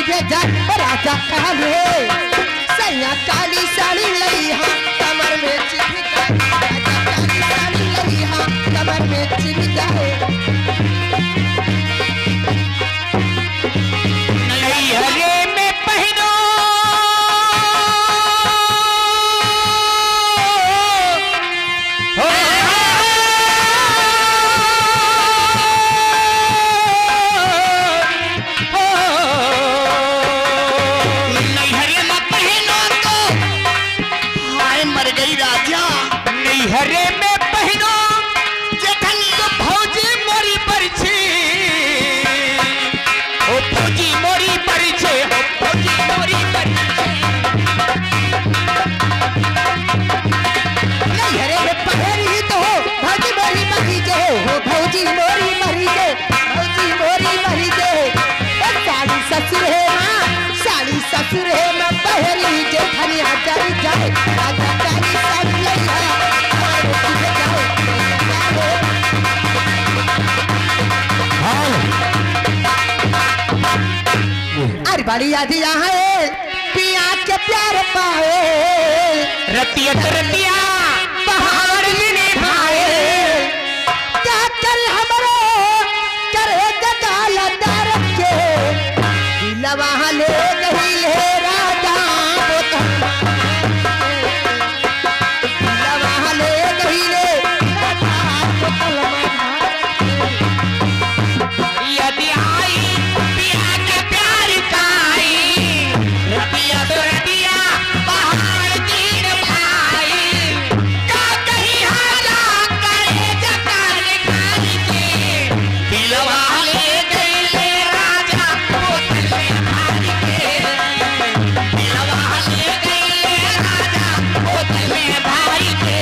भेजा राजा कहले सैया काली साड़ी लई हा कमर में चिपका राजा काली साड़ी लई हा कमर में चिपका हरे में पहनो हरे में पहनो जखन तो फौजी मोरी पर छे ओ फौजी मोरी पर छे ओ फौजी मोरी पर नहीं हरे में पहरी तो हो फौजी मोरी मरी जे हो फौजी मोरी मरी जे फौजी मोरी मरी जे साड़ी ससुर है मां साड़ी ससुर है मैं पहरी जे खनी हजारी जाए राजा काली साड़ी लई हा अरे बड़ी याद यहाँ है पिया के प्यार पाए रतिया रतिया पहाड़ ने भाए क्या कल हमरो करे जगाल दर के दिलवा ले गई ले राजा दिलवा ले गई ले यदि आई पिया के प्यार काई रतिया रतिया पहाड़ तीन भाई का कहीं हाला करे जकार खान के दिलवा ले गई ले राजा बोतल में हार के दिलवा ले गई ले राजा बोतल में भाई के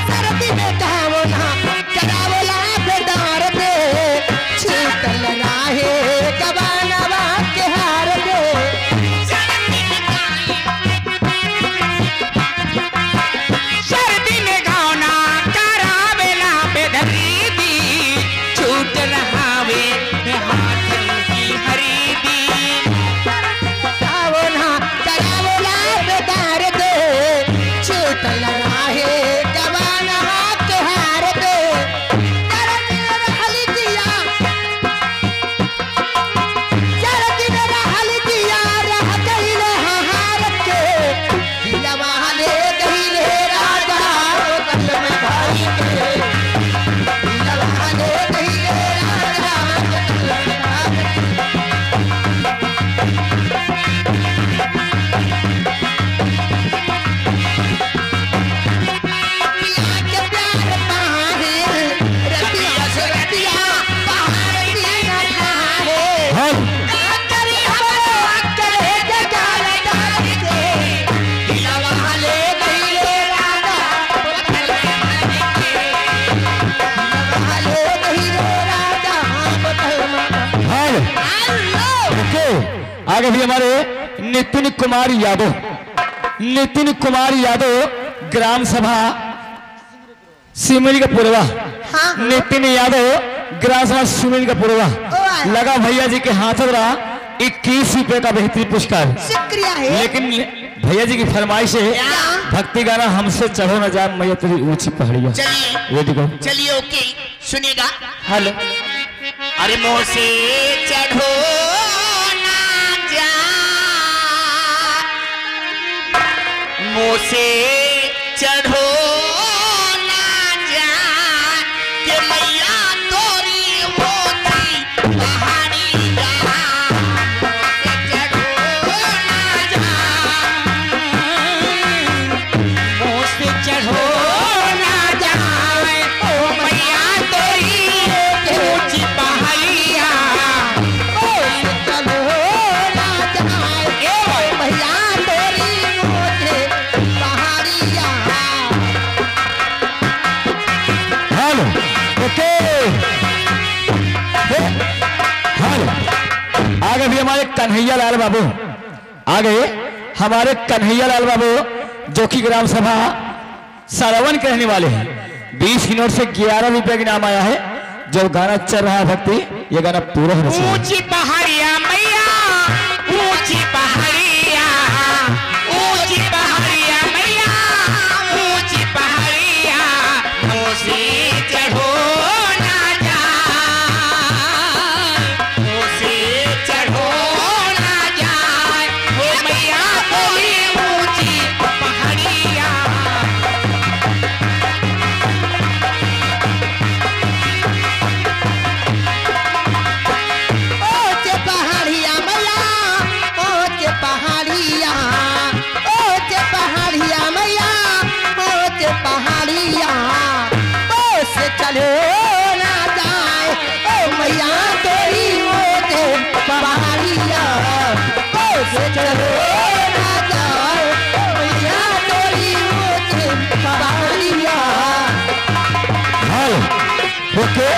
सरदी में कहावो ना करावो ला बेदार दे छूटल राहे गवानवा के हार दे सर्दी में गाना करावेला बेदरी दी छूट रहावे हाथ की हरीदी कहावो ना करावो ला बेदार दे छूटल राहे गवानवा के हार दे सरदी में रहल जिया सरदी में रहल जिया रह गइले हार के दिलवा ले गइले राजा बोतल में भाई के दिलवा ले गइले राजा बोतल में भाई पिया के प्यार पाहे रतिया से रतिया पहाड़ तीन भाए करी हमरो करे जगाल डाल के दिलवा ले गइले राजा बोतल में दिलवा ले गइले राजा बोतल में हेलो ओके आगे भी हमारे नितिन कुमार यादव ग्राम सभा सिमरी का पुरवा हाँ नितिन यादव ग्राम सभा सिमरी का पुरवा वाह। लगा भैया जी के हाथ रहा 21 रुपए का बेहतरीन पुरस्कार शुक्रिया है लेकिन भैया जी की फरमाइश है भक्ति गाना हमसे चढ़ो न जा मैया तेरी ऊंची पहाड़ियां चलिए ये देखो चलिए ओके सुनिएगा हेलो अरे मोह से चढ़ो ना जा मोह से चढ़ो ना जा के मैया तोरी होती पहाड़ी जा मोह से चढ़ो ना जा मोह से चढ़ो ना जा ओ मैया तोरी ऊंची पहाड़िया चलो राजा ए भैया तेरी मोटे पहाड़िया हेलो ओके हेलो आगे भी हमारे कन्हैया लाल बाबू आगे हमारे कन्हैया लाल बाबू जो कि ग्राम सभा सारावन के रहने वाले हैं 20 की नोट से 11 रुपए का नाम आया है। जो गाना चल रहा है भक्ति, ये गाना पूरा होना चाहिए। ऊंची पहाड़िया मैया, ऊंची पहाड़िया, ऊंची पहाड़िया मैया, ऊंची पहाड़िया, उसे चढ़ो ना जाए, उसे चढ़ो ना जाए, ओ मैया बोली ऊंची पहाड़िया। ऊंचे पहाड़िया मैया, ऊंचे पहाड़िया, ऊंचे पहाड़िया मैया, ऊंचे पहाड़िया, से चलो ना जाए, ओ मैया तेरी ऊंचे पहाड़िया, से चलो ना जाए, ओ मैया तेरी ऊंचे पहाड़िया। हाँ, ओके।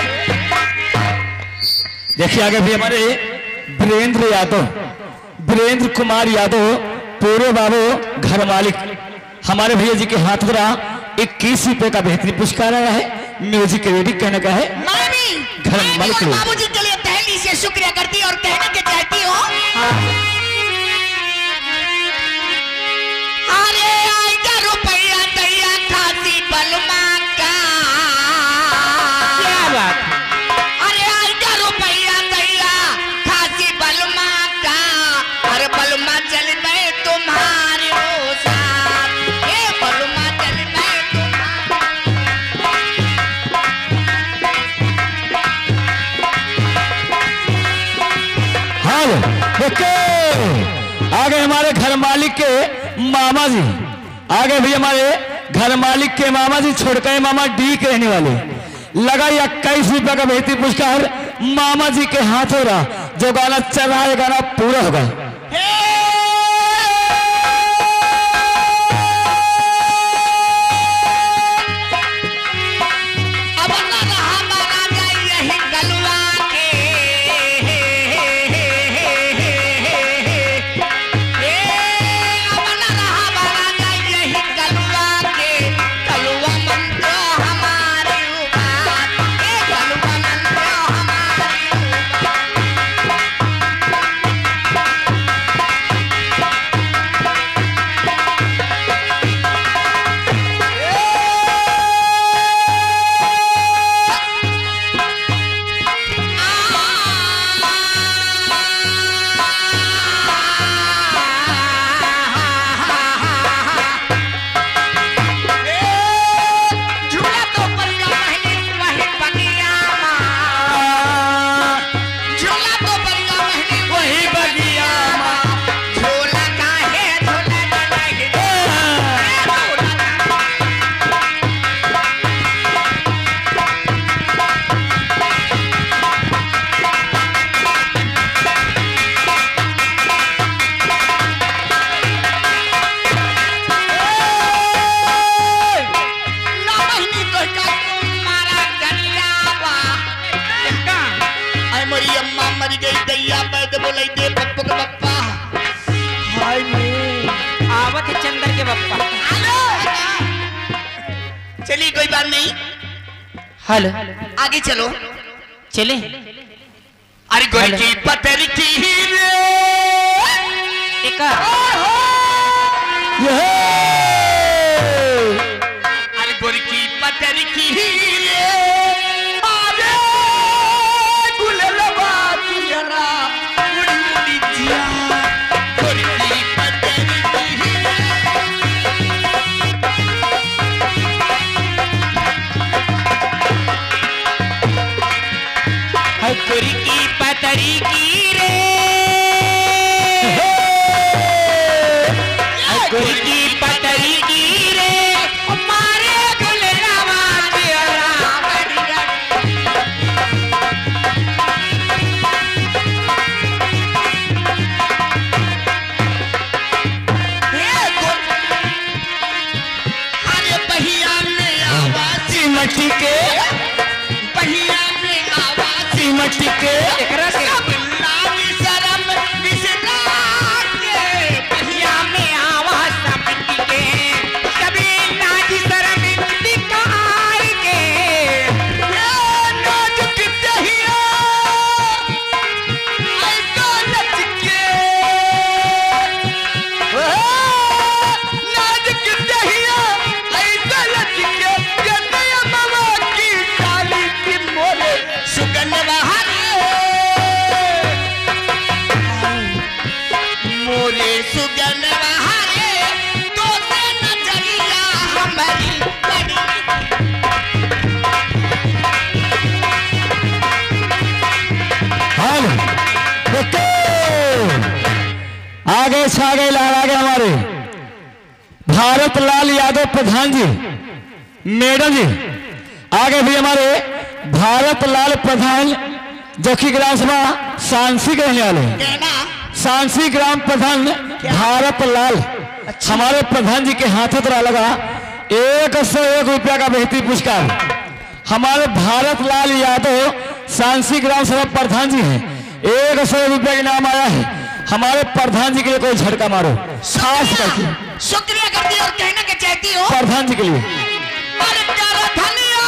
देखिए आगे भी हमारे वीरेंद्र यादव, वीरेंद्र कुमार यादव, पूरे बाबू घर मालिक, हमारे भैया जी के हाथ द्वारा 21 रुपए का बेहतरीन पुरस्कार आया है। म्यूजिक क्रेडिट कहने का है मैं भी मालिक और लोग। बाबूजी के लिए तहली से शुक्रिया करती और कहना के चाहती हूँ, अरे आएगा रुपया दैया खासी बलमा का, क्या बात, अरे आएगा रुपया दैया खासी बलमा का, अरे बलमा चल मैं तुम्हारे साथ, ये बलमा चल मैं हाँ ओके। आगे हमारे घर मालिक के मामा जी, आगे भी हमारे घर मालिक के मामा जी, छोड़कर मामा डी के रहने वाले, लगा 21 रुपए का बेहतरीन पुरस्कार मामा जी के हाथ हो रहा। जो गाना चल रहा है गाना पूरा होगा। अब ना रहा माना जाए यही गलवा के, अब ना रहा माना जाए यही गलवा के, गलवा मन तो हमारे ऊपर, गलवा मन तो हमारे झूला तो परिया महनी वही बगिया माँ, झूला तो परिया महनी वही बगिया माँ, झूला काहे झूला नहीं ना महनी तो का मारा गलियावा, आई मरी अम्मा मरी गई दैया बैद बोलाई दे पप्पू के पप्पा, हाय मैं आवत चंदर के पप्पा, हेलो चलिए कोई बात नहीं, हेलो आगे चलो, चले अरे गोरी की पतर की रे, एका अरे गोरी की पतर की रे, अरे गुललवा जियरा उड़ी उड़ी जिया, गोरी की पतर की रे, गोरी की पतरी की रे, गोरी की पतरी की रे, मारे गुललवा जियरा उड़ी उड़ी अरे पहिया में आवाज मट्टी के, पहिया में आवाज मट्टी के एकरा के लावी शरम बिसरा के, पहिया में आवाज मिट्टी के, कभी नाजी शरम निकाल के, छा गए लहरा गए हमारे भारत लाल यादव प्रधान जी मैडम जी। आगे भी हमारे भारत लाल प्रधान जो कि ग्राम सभा सांसी के रहने वाले कहना सांसी ग्राम प्रधान भारत लाल हमारे प्रधान जी के हाथों तरह लगा 101 रुपया का बेहतरीन पुरस्कार हमारे भारत लाल यादव सांसी ग्राम सभा प्रधान जी हैं। 100 रुपया के नाम आया है। हमारे प्रधान जी के लिए कोई झटका मारो खास करके शुक्रिया करती और कहना के चाहती हो प्रधान जी के लिए। अरे करो धनिया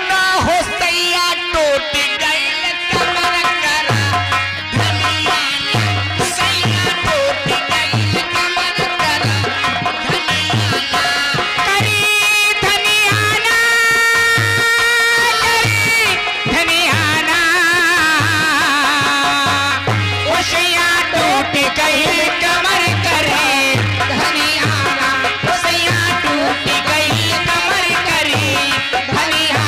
ना हो सैया टूट गई कमर करा धनिया ना सैया टूट गई कमर करा धनिया ना करी धनिया ना करी धनिया ना ओ सैया टूट गई कमर करे धनिया ना ओ सैया टूट गई कमर करे धनिया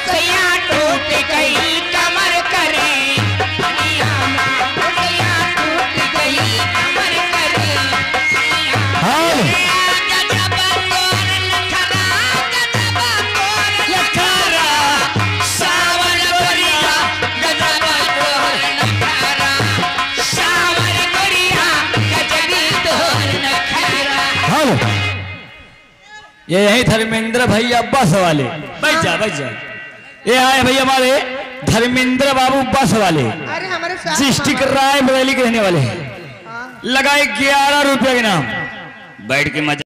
सैया टूट गई कमर करे धनिया ओ सैया टूट गई कमर करे हाँ गजब तोर नखरा गजब तोर नखरा सावन गोरिया गजब तोर नखरा सावन गोरिया गजबी तोर नखरा हाँ ये यही धर्मेंद्र भैया बस वाले बैठ जा ये आए भैया हमारे धर्मेंद्र बाबू बस वाले अरे हमारे साथ डिस्ट्रिक्ट रायबरेली के रहने वाले हैं। लगाए 11 रुपया के नाम बैठ के मजा